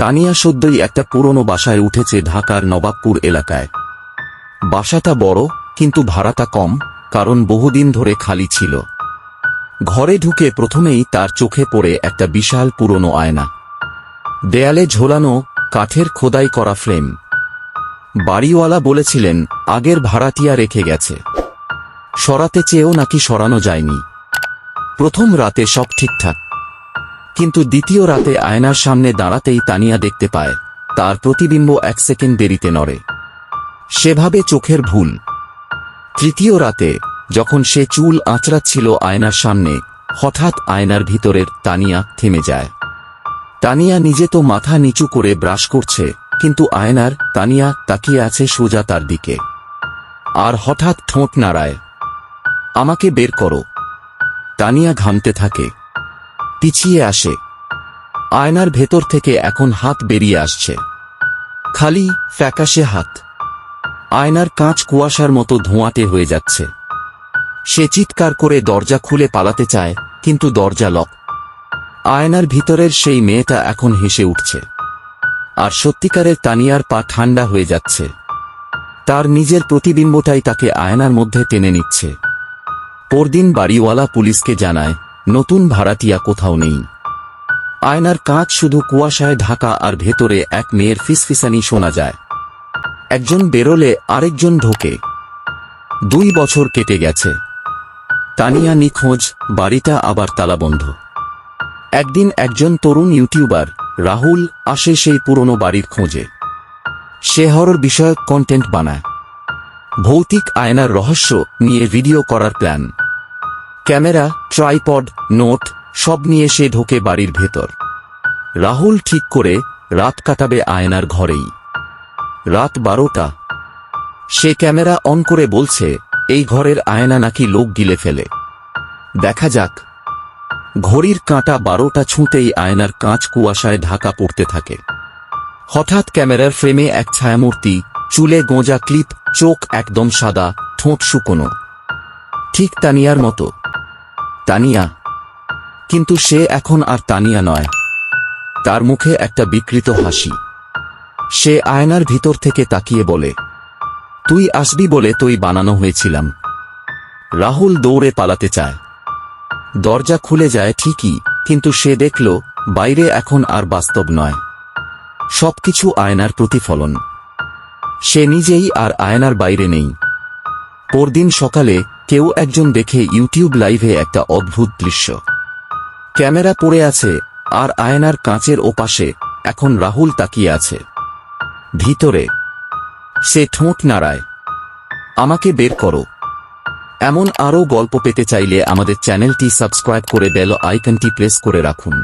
তানিয়া সদ্যই একটা পুরনো বাসায় উঠেছে ঢাকার নবাবপুর এলাকায়। বাসাটা বড়, কিন্তু ভাড়াটা কম, কারণ বহুদিন ধরে খালি ছিল। ঘরে ঢুকে প্রথমেই তার চোখে পড়ে একটা বিশাল পুরনো আয়না। দেয়ালে ঝোলানো কাঠের খোদাই করা ফ্রেম। বাড়িওয়ালা বলেছিলেন আগের ভাড়াটিয়া রেখে গেছে, সরাতে চেয়েও নাকি সরানো যায়নি। প্রথম রাতে সব ঠিকঠাক, কিন্তু দ্বিতীয় রাতে আয়নার সামনে দাঁড়াতেই তানিয়া দেখতে পায় তার প্রতিবিম্ব 1 সেকেন্ড দেরিতে নড়ে। সেভাবে চোখের ভুল। তৃতীয় রাতে যখন সে চুল আঁচড়াচ্ছিল আয়নার সামনে, হঠাৎ আয়নার ভিতরের তানিয়া থেমে যায়। তানিয়া নিজে তো মাথা নিচু করে ব্রাশ করছে, কিন্তু আয়নার তানিয়া তাকিয়ে আছে সোজা তার দিকে। আর হঠাৎ ঠোঁট নাড়ায়। আমাকে বের করো। তানিয়া ঘামতে থাকে, পিছিয়ে আসে। আয়নার ভেতর থেকে এখন হাত বেরিয়ে আসছে, খালি ফ্যাকাশে হাত। আয়নার কাঁচ কুয়াশার মতো ধোঁয়াটে হয়ে যাচ্ছে। সে চিৎকার করে দরজা খুলে পালাতে চায়, কিন্তু দরজা লক। আয়নার ভিতরের সেই মেয়েটা এখন হেসে উঠছে। আর সত্যিকারের তানিয়ার পা ঠান্ডা হয়ে যাচ্ছে। তার নিজের প্রতিবিম্বটাই তাকে আয়নার মধ্যে টেনে নিচ্ছে। পরদিন বাড়িওয়ালা পুলিশকে জানায় নতুন ভাড়াটিয়া কোথাও নেই। আয়নার কাঁচ শুধু কুয়াশায় ঢাকা, আর ভেতরে এক মেয়ের ফিসফিসানি শোনা যায়। একজন বেরোলে আরেকজন ঢোকে। 2 বছর কেটে গেছে। তানিয়া নিখোঁজ, বাড়িটা আবার তালাবন্ধ। একদিন একজন তরুণ ইউটিউবার রাহুল আসে সেই পুরনো বাড়ির খোঁজে। সে হরর বিষয়ক কন্টেন্ট বানায়। ভৌতিক আয়নার রহস্য নিয়ে ভিডিও করার প্ল্যান। ক্যামেরা, ট্রাইপড, নোট সব নিয়ে সে ঢোকে বাড়ির ভেতর। রাহুল ঠিক করে রাত কাটাবে আয়নার ঘরেই। রাত 12টা। সে ক্যামেরা অন করে বলছে এই ঘরের আয়না নাকি লোক গিলে ফেলে, দেখা যাক। ঘড়ির কাঁটা 12টা ছুঁতেই আয়নার কাঁচ কুয়াশায় ঢাকা পড়তে থাকে। হঠাৎ ক্যামেরার ফ্রেমে এক ছায়ামূর্তি, চুলে গোঁজা ক্লিপ, চোখ একদম সাদা, ঠোঁট শুকনো, ঠিক তানিয়ার মতো। তানিয়া। কিন্তু সে এখন আর তানিয়া নয়। তার মুখে একটা বিকৃত হাসি। সে আয়নার ভিতর থেকে তাকিয়ে বলে, তুই আসবি বলে তুই বানানো হয়েছিলাম। রাহুল দৌড়ে পালাতে চায়। দরজা খুলে যায় ঠিকই, কিন্তু সে দেখল বাইরে এখন আর বাস্তব নয়, সবকিছু আয়নার প্রতিফলন। সে নিজেই আর আয়নার বাইরে নেই। পরদিন সকালে কেউ একজন দেখে ইউটিউব লাইভে একটা অদ্ভুত দৃশ্য। ক্যামেরা পড়ে আছে, আর আয়নার কাঁচের ওপাশে এখন রাহুল তাকিয়ে আছে। ভিতরে সে ঠোঁট নাড়ায়, আমাকে বের করো। এমন আরও গল্প পেতে চাইলে আমাদের চ্যানেলটি সাবস্ক্রাইব করে বেল আইকনটি প্রেস করে রাখুন।